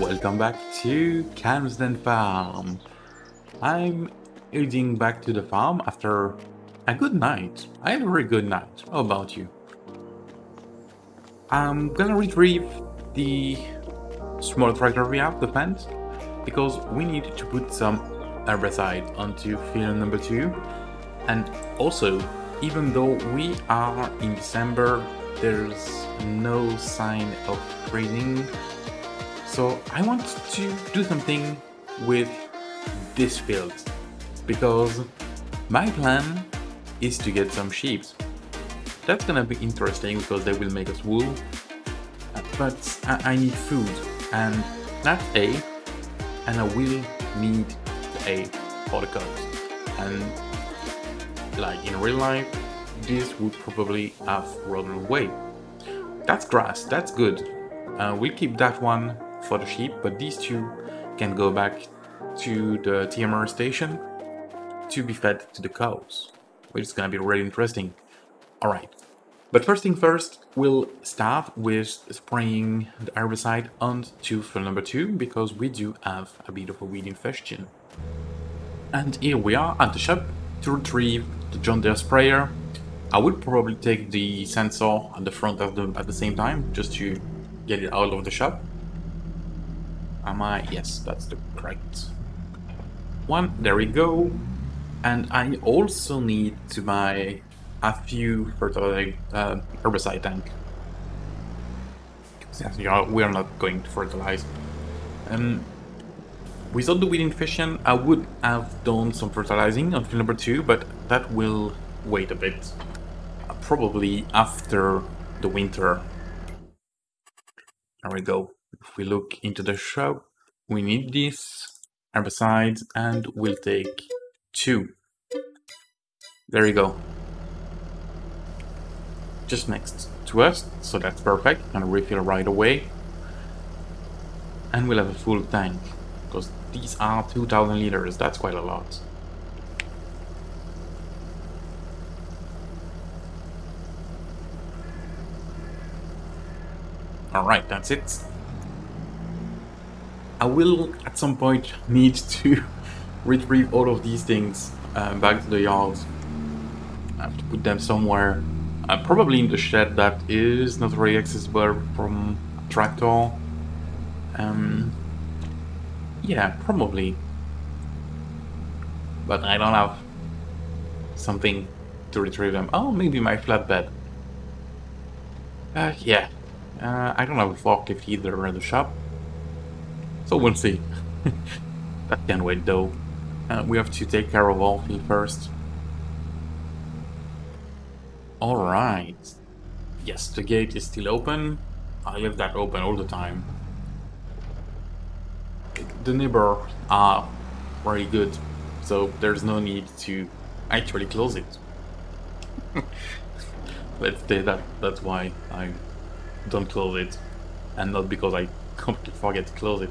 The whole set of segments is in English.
welcome back to Calmsden Farm. I'm heading back to the farm after a good night. I had a very good night. How about you? I'm gonna retrieve the small tractor we have, the fence, because we need to put some herbicide onto field number 2. And also, even though we are in December, there's no sign of freezing. So I want to do something with this field, because my plan is to get some sheeps. That's gonna be interesting because they will make us wool, but I need food, and that's A, and I will need A for the cows. And like in real life, this would probably have rotted away. That's grass, that's good. We'll keep that one for the sheep, but these two can go back to the TMR station to be fed to the cows, which is gonna be really interesting. Alright, but first thing first, we'll start with spraying the herbicide onto field number 2, because we do have a bit of a weed infestation. And here we are at the shop to retrieve the John Deere sprayer. I would probably take the sensor at the front of them at the same time, just to get it out of the shop. Am I? Yes, that's the correct one. There we go. And I also need to buy a few fertilizing herbicide tank. We are not going to fertilize. Without the weed infection, I would have done some fertilizing on field number 2, but that will wait a bit. Probably after the winter. There we go. If we look into the shop, we need this herbicide, and we'll take 2. There you go. Just next to us, so that's perfect. And refill right away. And we'll have a full tank, because these are 2000 liters, that's quite a lot. Alright, that's it. I will at some point need to retrieve all of these things back to the yard. I have to put them somewhere. Probably in the shed that is not very accessible from a tractor. Yeah, probably. But I don't have something to retrieve them. Oh, maybe my flatbed. Yeah. I don't have a forklift either at the shop. So we'll see. That can wait though. We have to take care of all field first. Alright. Yes, the gate is still open. I leave that open all the time. The neighbors are very good, so there's no need to actually close it. Let's say that's why I don't close it, and not because I completely forget to close it.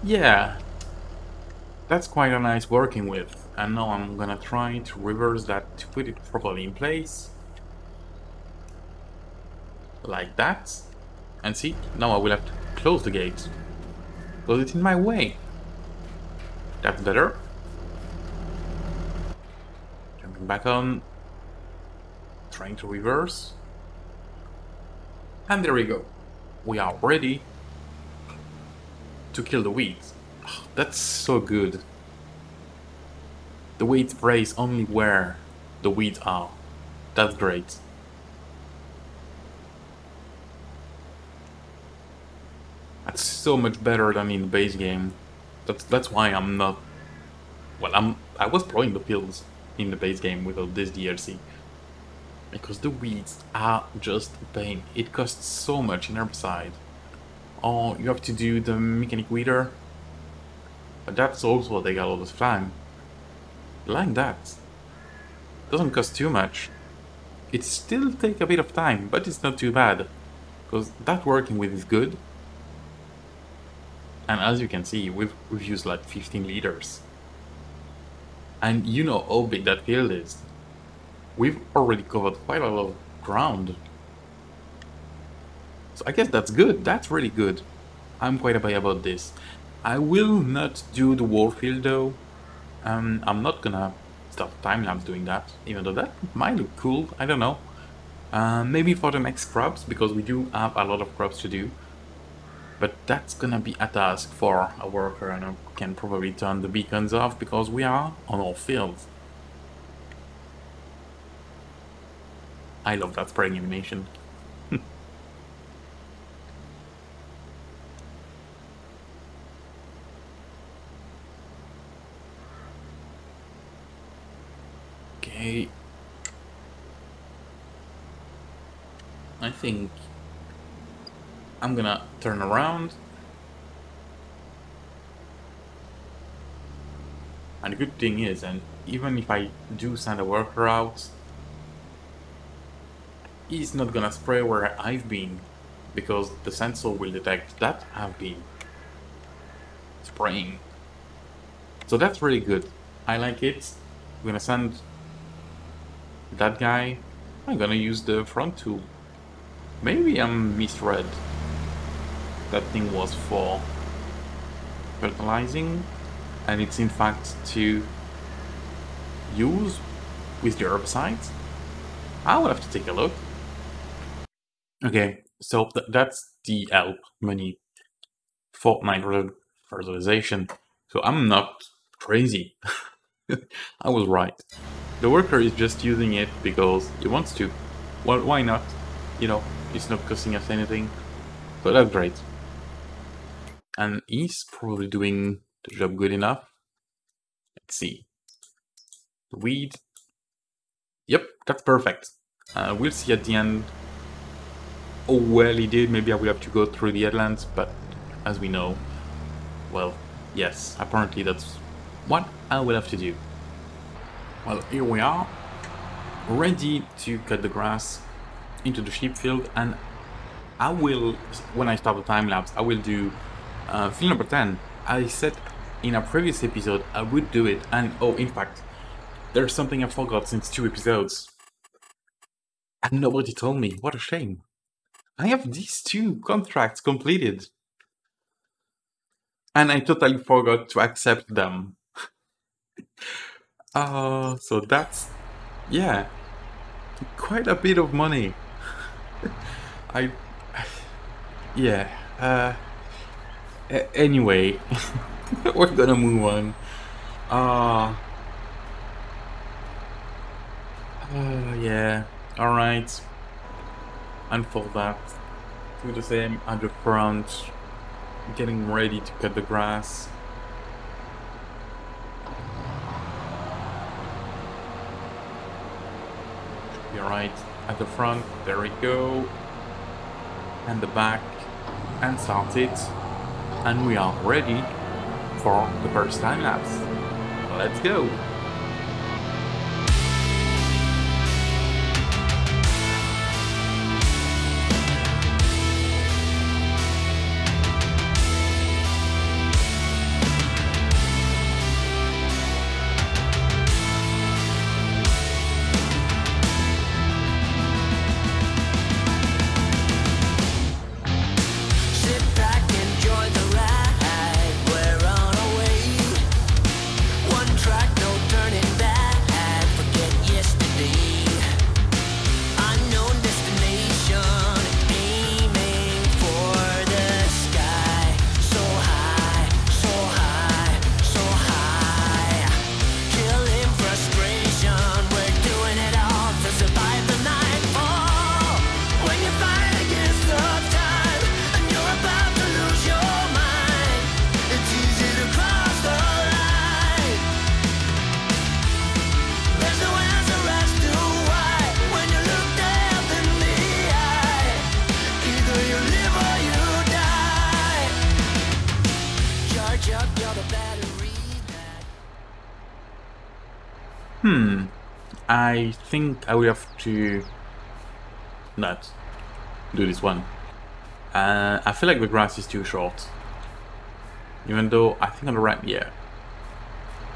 Yeah, that's quite a nice working with, and now I'm gonna try to reverse that to put it properly in place, like that. And see, now I will have to close the gate because it's in my way. That's better. Jumping back on, trying to reverse. And there we go. We are ready to kill the weeds. Oh, that's so good. The weed sprays only where the weeds are. That's great. That's so much better than in the base game. That's why I'm not... Well, I was plowing the fields in the base game without this DLC. Because the weeds are just a pain. It costs so much in herbicide. Or you have to do the mechanic weeder. But that's also take a lot of time. Like that. Doesn't cost too much. It still takes a bit of time, but it's not too bad. Because that working with is good. And as you can see, we've used like 15 liters. And you know how big that field is. We've already covered quite a lot of ground. So I guess that's good. That's really good. I'm quite happy about this. I will not do the wall field though. I'm not gonna stop time-lapse doing that, even though that might look cool, I don't know. Maybe for the next crops, because we do have a lot of crops to do. But that's gonna be a task for a worker, and I can probably turn the beacons off because we are on our fields. I love that spraying animation. Okay. I think I'm gonna turn around. And the good thing is, and even if I do send a worker out, he's not gonna spray where I've been, because the sensor will detect that I've been spraying. So that's really good. I like it. I'm gonna send that guy. I'm gonna use the front tool. Maybe I'm misread. That thing was for fertilizing, and it's in fact to use with the herbicides. I will have to take a look. Okay, so that's the help money for nitrogen fertilization. So I'm not crazy. I was right. The worker is just using it because he wants to. Well, why not? You know, it's not costing us anything. So that's great. And he's probably doing the job good enough. Let's see. Weed. Yep, that's perfect. We'll see at the end. Oh, well, he did. Maybe I will have to go through the headlands, but as we know, well, yes, apparently that's what I will have to do. Well, here we are, ready to cut the grass into the sheep field, and I will, when I start the time lapse, I will do field number 10. I said in a previous episode I would do it, and oh, in fact, there's something I forgot since 2 episodes. And nobody told me. What a shame. I have these 2 contracts completed. And I totally forgot to accept them. So that's, yeah, quite a bit of money. Yeah, anyway, we're gonna move on. Yeah, alright. And for that, do the same at the front, getting ready to cut the grass. Be right at the front, there we go. And the back, and start it. And we are ready for the first time lapse. Let's go! I think I will have to not do this one. I feel like the grass is too short. Even though I think on the right, yeah,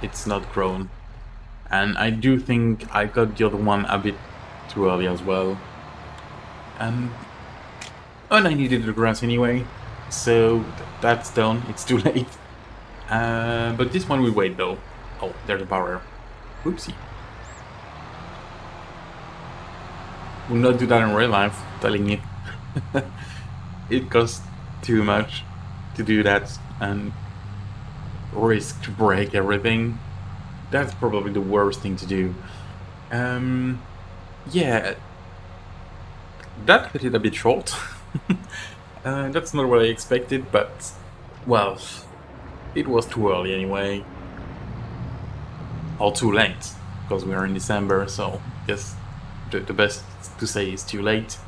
it's not grown. And I do think I got the other one a bit too early as well. And I needed the grass anyway. So that's done, it's too late. But this one will wait though. Oh, there's a power. Oopsie. Will not do that in real life, telling you. It costs too much to do that and risk to break everything. That's probably the worst thing to do. Yeah, that cut it a bit short. That's not what I expected, but well, it was too early anyway. Or too late, because we are in December, so I guess the best to say is too late.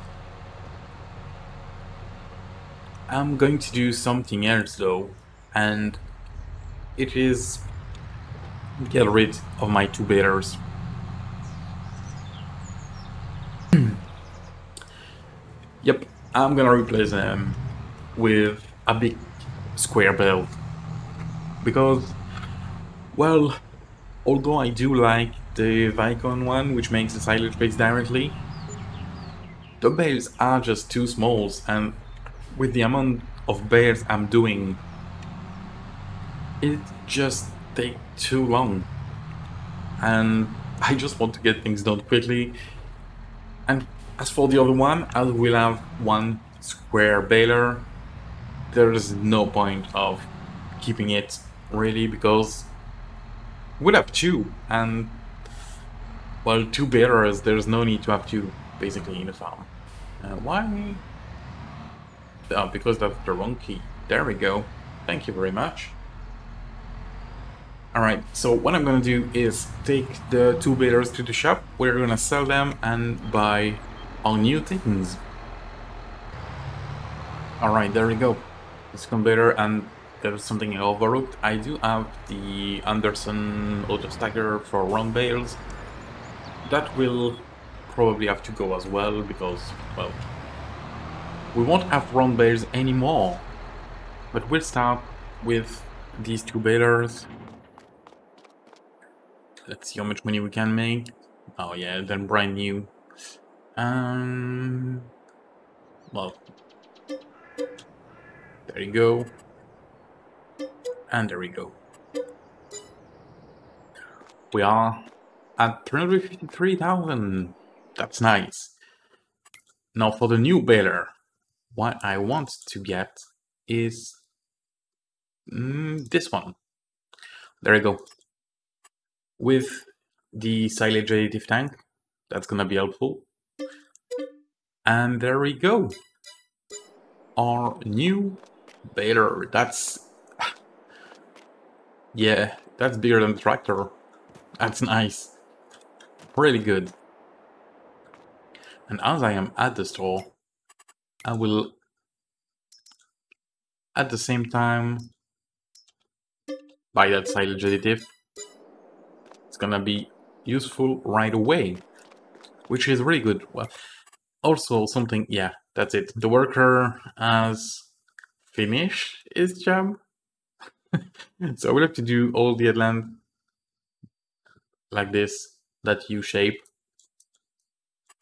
I'm going to do something else though, and it is get rid of my 2 balers. Yep, I'm gonna replace them with a big square bale. Because, well, although I do like the Vicon one, which makes the silage bales directly, the bales are just too small, and with the amount of bales I'm doing, it just takes too long. And I just want to get things done quickly. And as for the other one, I will have 1 square baler. There is no point of keeping it really, because we'll have 2, and well, 2 balers, there's no need to have 2 basically in the farm. Why? Oh, because that's the wrong key. There we go. Thank you very much. Alright, so what I'm gonna do is take the 2 balers to the shop. We're gonna sell them and buy our new things. Alright, there we go. It's baler, and there's something I overlooked. I do have the Anderson auto stacker for round bales. That will probably have to go as well, because, well, we won't have round bales anymore. But we'll start with these 2 balers. Let's see how much money we can make. Oh yeah, then brand new. Well, there you go. And there we go. We are at 353,000. That's nice. Now for the new baler, what I want to get is this one. There you go. With the silage additive tank, that's gonna be helpful. And there we go. Our new baler. That's yeah, that's bigger than the tractor. That's nice. Really good. And as I am at the store, I will at the same time buy that silage additive. It's gonna be useful right away, which is really good. Well, also something, yeah, that's it. The worker has finished his job. So we'll have to do all the headland like this, that U shape.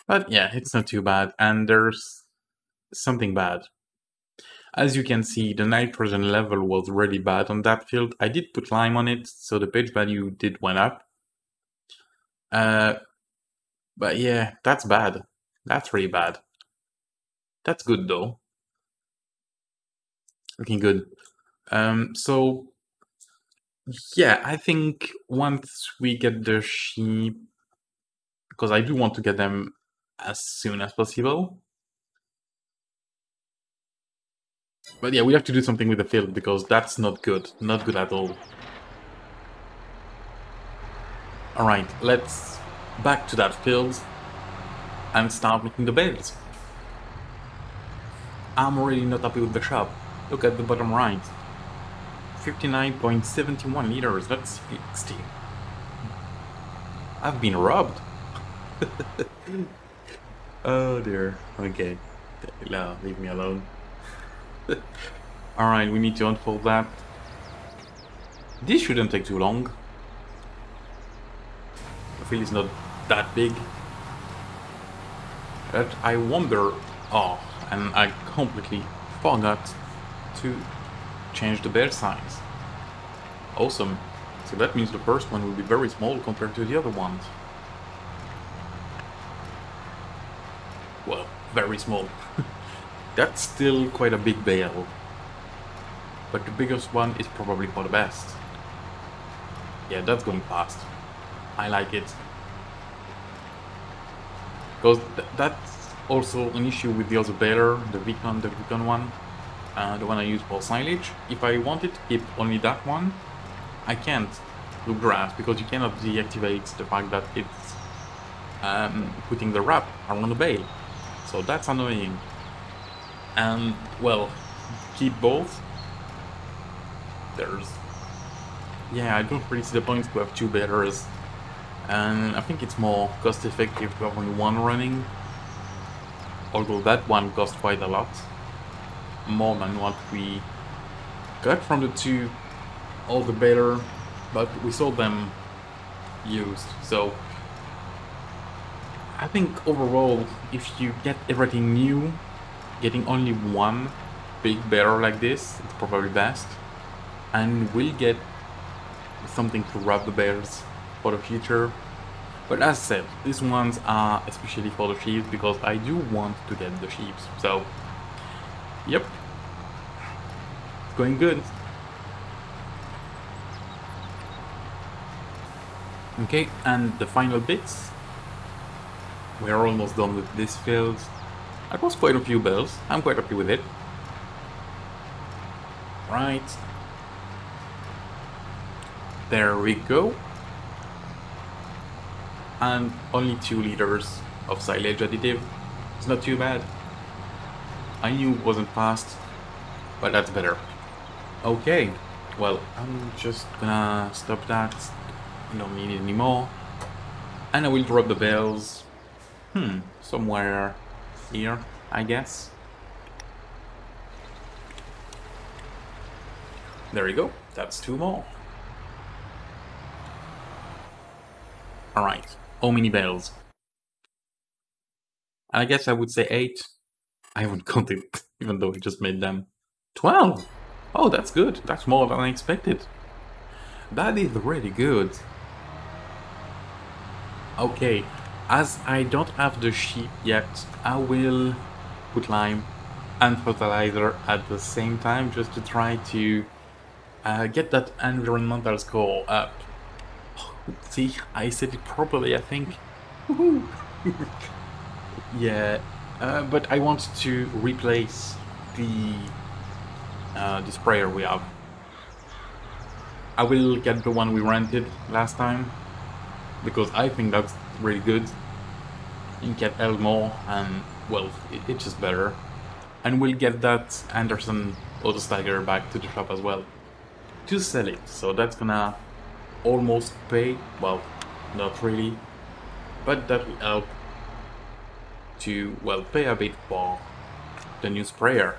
But yeah, it's not too bad. And there's something bad. As you can see, the nitrogen level was really bad on that field. I did put lime on it, so the pH value did went up. But yeah, that's bad. That's really bad. That's good though. Looking good. So yeah, I think once we get the sheep, because I do want to get them as soon as possible. But yeah, we have to do something with the field, because that's not good. Not good at all. Alright, let's back to that field and start making the bales. I'm really not happy with the shop. Look at the bottom right. 59.71 liters, that's 60. I've been robbed. Oh dear. Okay. No, leave me alone. Alright, we need to unfold that. This shouldn't take too long. The field is not that big. But I wonder... Oh, and I completely forgot to change the bale size. Awesome. So that means the first one will be very small compared to the other ones. Well, very small. That's still quite a big bale. But the biggest one is probably for the best. Yeah, that's going fast. I like it. Because that's also an issue with the other baler, the Vicon one. The one I use for silage. If I wanted to keep only that one, I can't do grass because you cannot deactivate the fact that it's putting the wrap around the bale. So that's annoying. And well, keep both. Yeah, I don't really see the point to have two balers. And I think it's more cost effective to have only one running. Although that one costs quite a lot. More than what we got from the two older baler, but we saw them used. So I think overall, if you get everything new, getting only one big baler like this, it's probably best. And we'll get something to wrap the bales for the future. But as said, these ones are especially for the sheeps because I do want to get the sheeps. So, yep, going good. Okay, and the final bits. We're almost done with this field. That was quite a few bales. I'm quite happy with it. Right. There we go. And only 2 liters of silage additive. It's not too bad. I knew it wasn't fast, but that's better. Okay, well, I'm just gonna stop that. I don't need it anymore. And I will drop the bales. Somewhere here, I guess. There we go. That's 2 more. Alright, how many bales? I guess I would say 8. I haven't counted, even though I just made them. 12! Oh, that's good. That's more than I expected. That is really good. Okay, as I don't have the sheep yet, I will put lime and fertilizer at the same time just to try to get that environmental score up. See, I said it properly, I think. Yeah, but I want to replace the sprayer we have. I will get the one we rented last time because I think that's really good. You can get more and well, it's just better. And we'll get that Anderson auto stagger back to the shop as well to sell it. So that's gonna almost pay, well, not really, but that will help to, well, pay a bit for the new sprayer.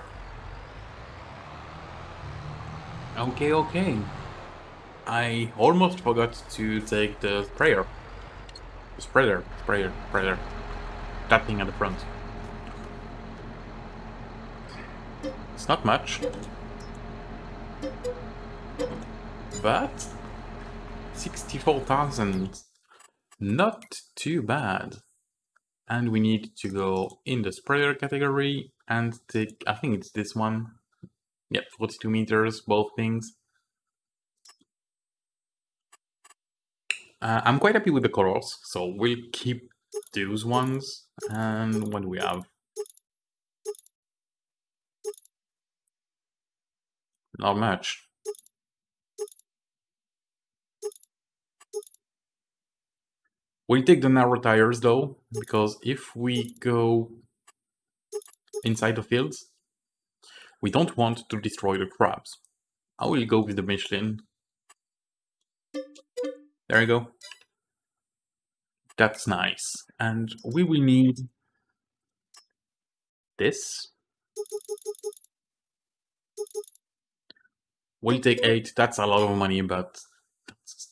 Okay. I almost forgot to take the sprayer. Sprayer. That thing at the front. It's not much, but 64,000, not too bad. And we need to go in the sprayer category and take, I think it's this one. Yep, 42 meters, both things. I'm quite happy with the colors, so we'll keep those ones. And what do we have? Not much. We'll take the narrow tires though, because if we go inside the fields, we don't want to destroy the crabs. I will go with the Michelin. There you go. That's nice. And we will need this. We'll take 8. That's a lot of money, but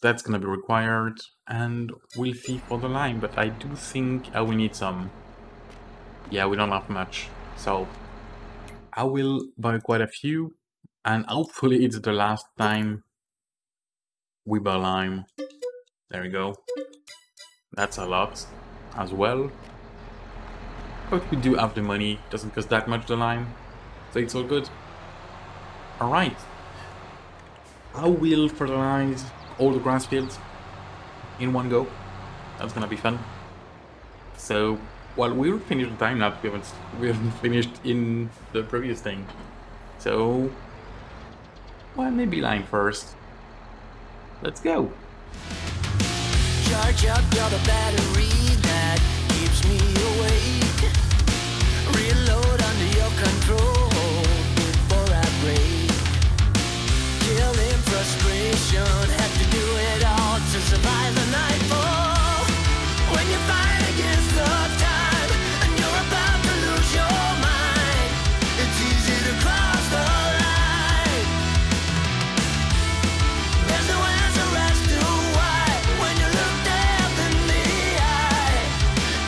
that's gonna be required. And we'll fee for the line, but I do think I will need some. Yeah, we don't have much. So I will buy quite a few. And hopefully it's the last time we buy lime. There we go. That's a lot as well. But we do have the money, doesn't cost that much the lime, so it's all good. Alright. I will fertilize all the grass fields in one go. That's gonna be fun. So, well, we'll finish the time lapse. We haven't finished in the previous thing. So, well, maybe lime first. Let's go. Charge up your battery that keeps me awake. Reload under your control before I break. Killing frustration, have to do it all to survive the nightfall. When you fight against the time and you're about to lose your mind, it's easy to cross the line. There's no answer as to why when you look death in the eye.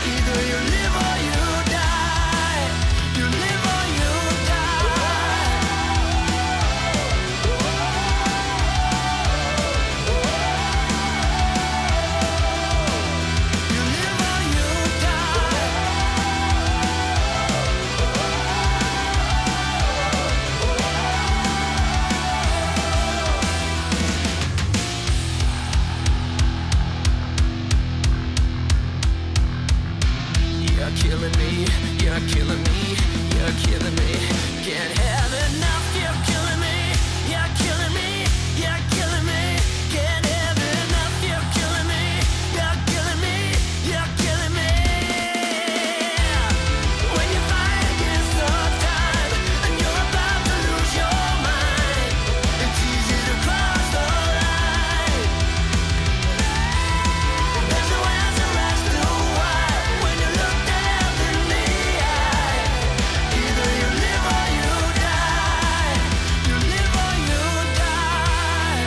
Either you live or you die. You live or you die. You live or you die. You're killing me, you're killing me, you're killing me. Can't have enough, you're killing me, you're killing me, you're killing me. Can't have enough, you're killing me, you're killing me, you're killing me. When you fight against the time and you're about to lose your mind, it's easy to cross the line. There's no answer as to why when you look death in the eye. Either you live or you die. You live or you die.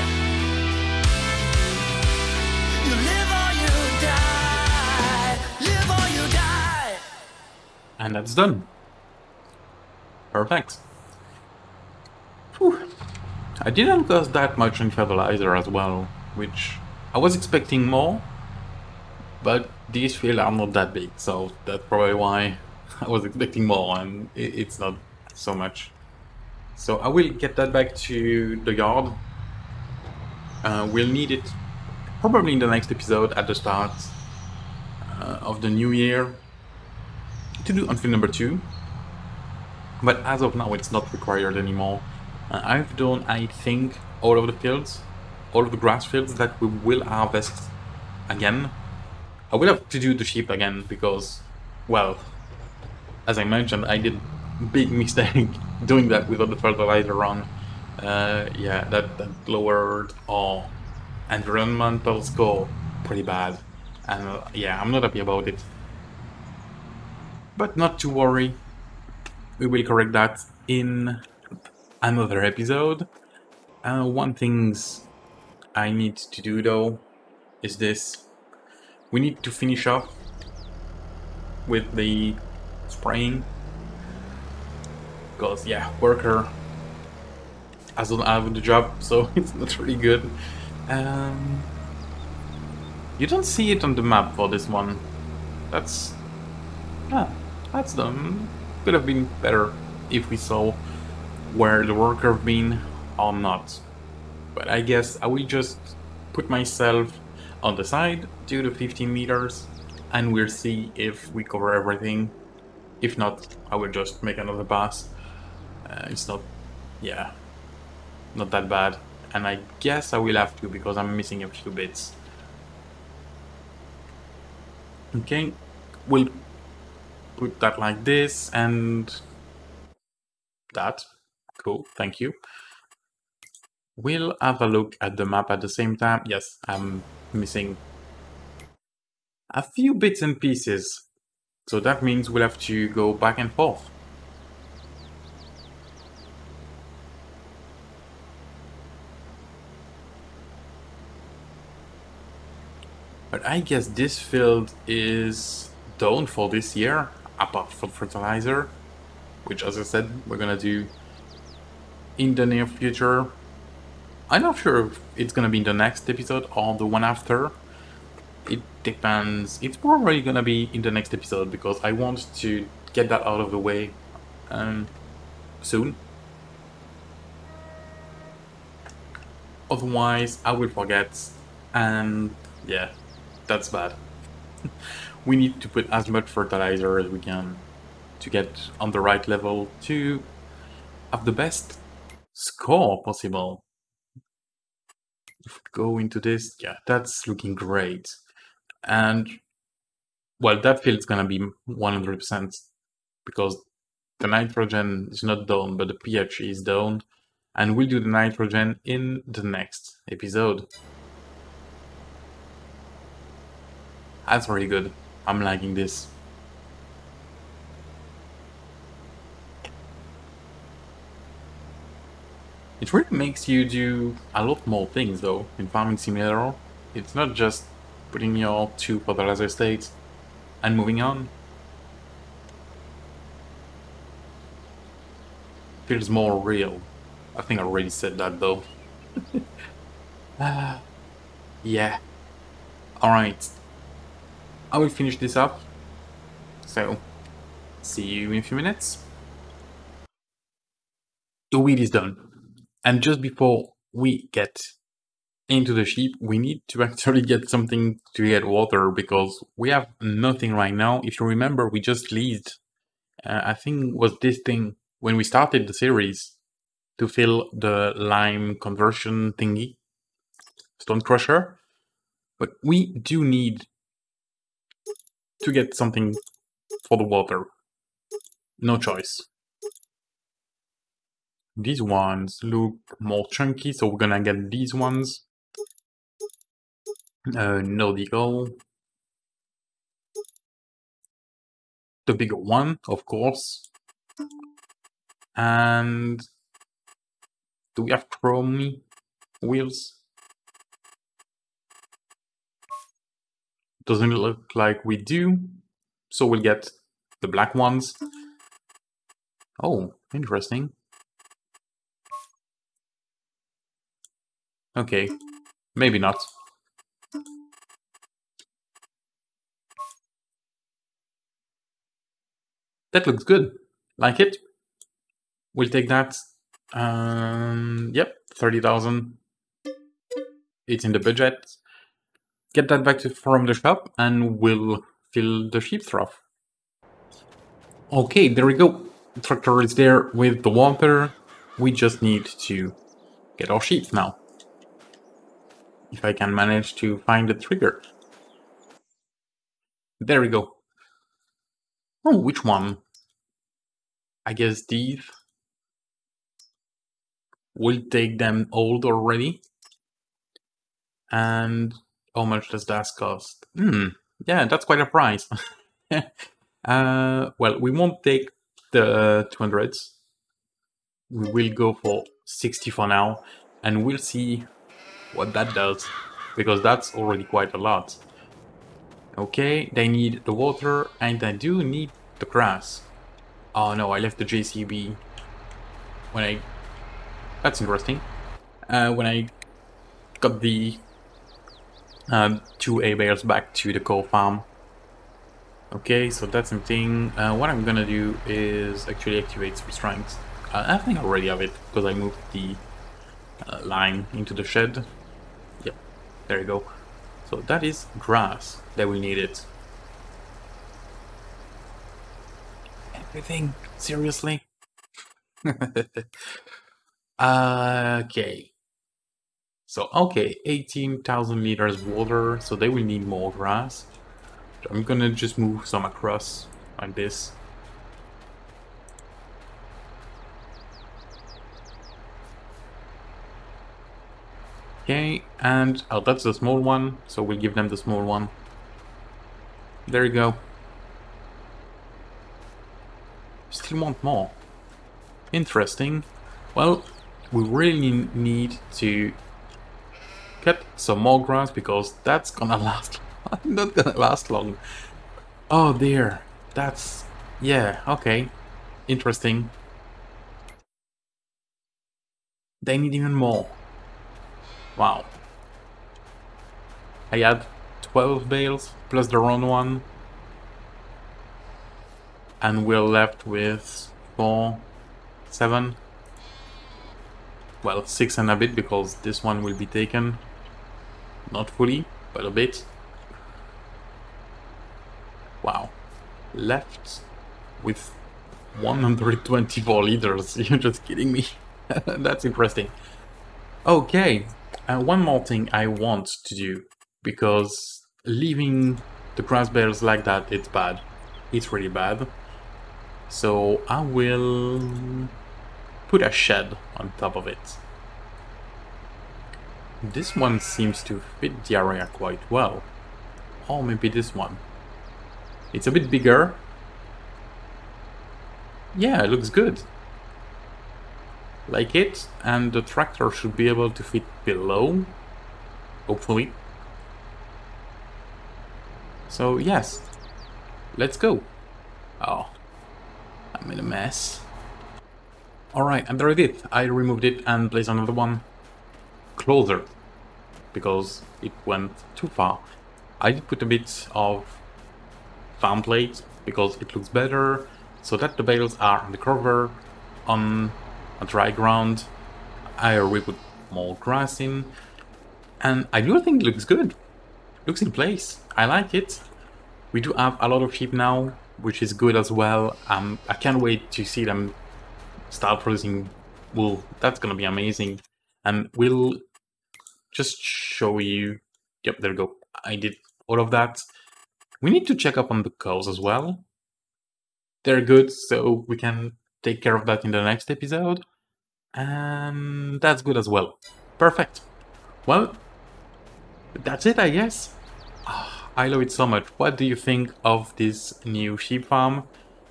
You live or you die. Live or you die. And that's done. Perfect. Whew. I didn't cost that much on fertilizer as well, which I was expecting more, but these fields are not that big, so that's probably why I was expecting more, and it's not so much. So I will get that back to the yard. We'll need it probably in the next episode at the start of the new year to do on field number 2. But as of now, it's not required anymore. I've done, I think, all of the fields, all of the grass fields that we will harvest again. I will have to do the sheep again because, well, as I mentioned, I did a big mistake doing that without the fertilizer on. Yeah, that lowered our environmental score pretty bad. And yeah, I'm not happy about it. But not to worry. We will correct that in another episode. One things I need to do though is this. We need to finish off with the spraying. Because yeah, worker hasn't have the job, so it's not really good. You don't see it on the map for this one. That's done. Could have been better if we saw where the worker have been or not. But I guess I will just put myself on the side, do the 15 meters, and we'll see if we cover everything. If not, I will just make another pass. It's not, yeah, not that bad. And I guess I will have to because I'm missing a few bits. Okay, we'll put that like this and that. Cool, thank you. We'll have a look at the map at the same time. Yes, I'm missing a few bits and pieces. So that means we'll have to go back and forth. But I guess this field is done for this year, apart from fertilizer, which as I said, we're gonna do in the near future. I'm not sure if it's gonna be in the next episode or the one after. It depends. It's probably gonna be in the next episode because I want to get that out of the way soon. Otherwise, I will forget, and yeah, that's bad. We need to put as much fertilizer as we can to get on the right level to have the best score possible. If we go into this, yeah, that's looking great. And well, that field's gonna be 100% because the nitrogen is not down, but the pH is down. And we'll do the nitrogen in the next episode. That's really good. I'm liking this. It really makes you do a lot more things though in Farming Simulator. It's not just putting your 2 fertilizer states and moving on. Feels more real. I think I already said that though. Yeah. Alright. I will finish this up. So, see you in a few minutes. The wheat is done. And just before we get into the sheep, we need to actually get something to get water because we have nothing right now. If you remember, we just leased, I think it was this thing when we started the series to fill the lime conversion thingy, stone crusher. But we do need to get something for the water. No choice. These ones look more chunky, so we're gonna get these ones. No decal. The bigger one, of course. And do we have chrome wheels? Doesn't look like we do. So we'll get the black ones. Oh, interesting. Okay, maybe not. That looks good. Like it. We'll take that. Yep, 30,000. It's in the budget. Get that back from the shop and we'll fill the sheep trough. Okay, there we go. The tractor is there with the water. We just need to get our sheep now. If I can manage to find the trigger. There we go. Oh, which one? I guess these. We'll take them old already. And how much does that cost? Yeah, that's quite a price. Well, we won't take the 200s. We will go for 60 for now. And we'll see what that does. Because that's already quite a lot. Okay, they need the water. And I do need the grass. Oh no, I left the JCB when I... That's interesting. When I got the 2 A bales back to the coal farm. Okay, so that's something. What I'm gonna do is actually activate restraints. I think I already have it because I moved the line into the shed. Yep, there you go. So that is grass. That we need it. Everything? Seriously? Okay. So, okay, 18,000 liters water, so they will need more grass. So I'm gonna just move some across, like this. Okay, and, oh, that's the small one, so we'll give them the small one. There you go. Still want more. Interesting. Well, we really need to cut some more grass because that's gonna last. Not gonna last long. Oh dear. That's... yeah, okay. Interesting. They need even more. Wow. I had 12 bales plus the round one. And we're left with 4, 7. Well, 6 and a bit because this one will be taken. Not fully, but a bit. Wow. Left with 124 liters. You're just kidding me. That's interesting. Okay, one more thing I want to do, because leaving the grass bales like that, it's bad. It's really bad. So I will put a shed on top of it. This one seems to fit the area quite well. Or maybe this one. It's a bit bigger. Yeah, it looks good. Like it, and the tractor should be able to fit below, hopefully. So yes, let's go. Oh, I'm in a mess. Alright, and there it is. I removed it and placed another one closer, because it went too far. I did put a bit of farm plate, because it looks better, so that the bales are on the cover, on a dry ground. I will put more grass in, and I do think it looks good. Looks in place. I like it. We do have a lot of sheep now, which is good as well. I can't wait to see them start producing wool. That's gonna be amazing. And we'll just show you. Yep, there we go. I did all of that. We need to check up on the cows as well. They're good, so we can take care of that in the next episode. And that's good as well. Perfect. Well, that's it, I guess. I love it so much. What do you think of this new sheep farm?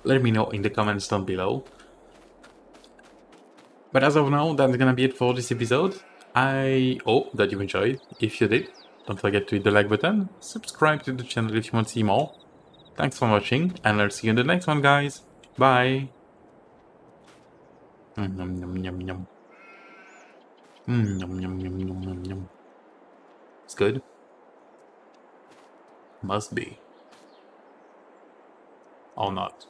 Let me know in the comments down below. But as of now, that's gonna be it for this episode. I hope that you enjoyed. If you did, don't forget to hit the like button, subscribe to the channel if you want to see more. Thanks for watching, and I'll see you in the next one, guys. Bye! Yum, yum, yum, yum. Yum, yum, yum, yum, yum, yum. It's good. Must be. Or not.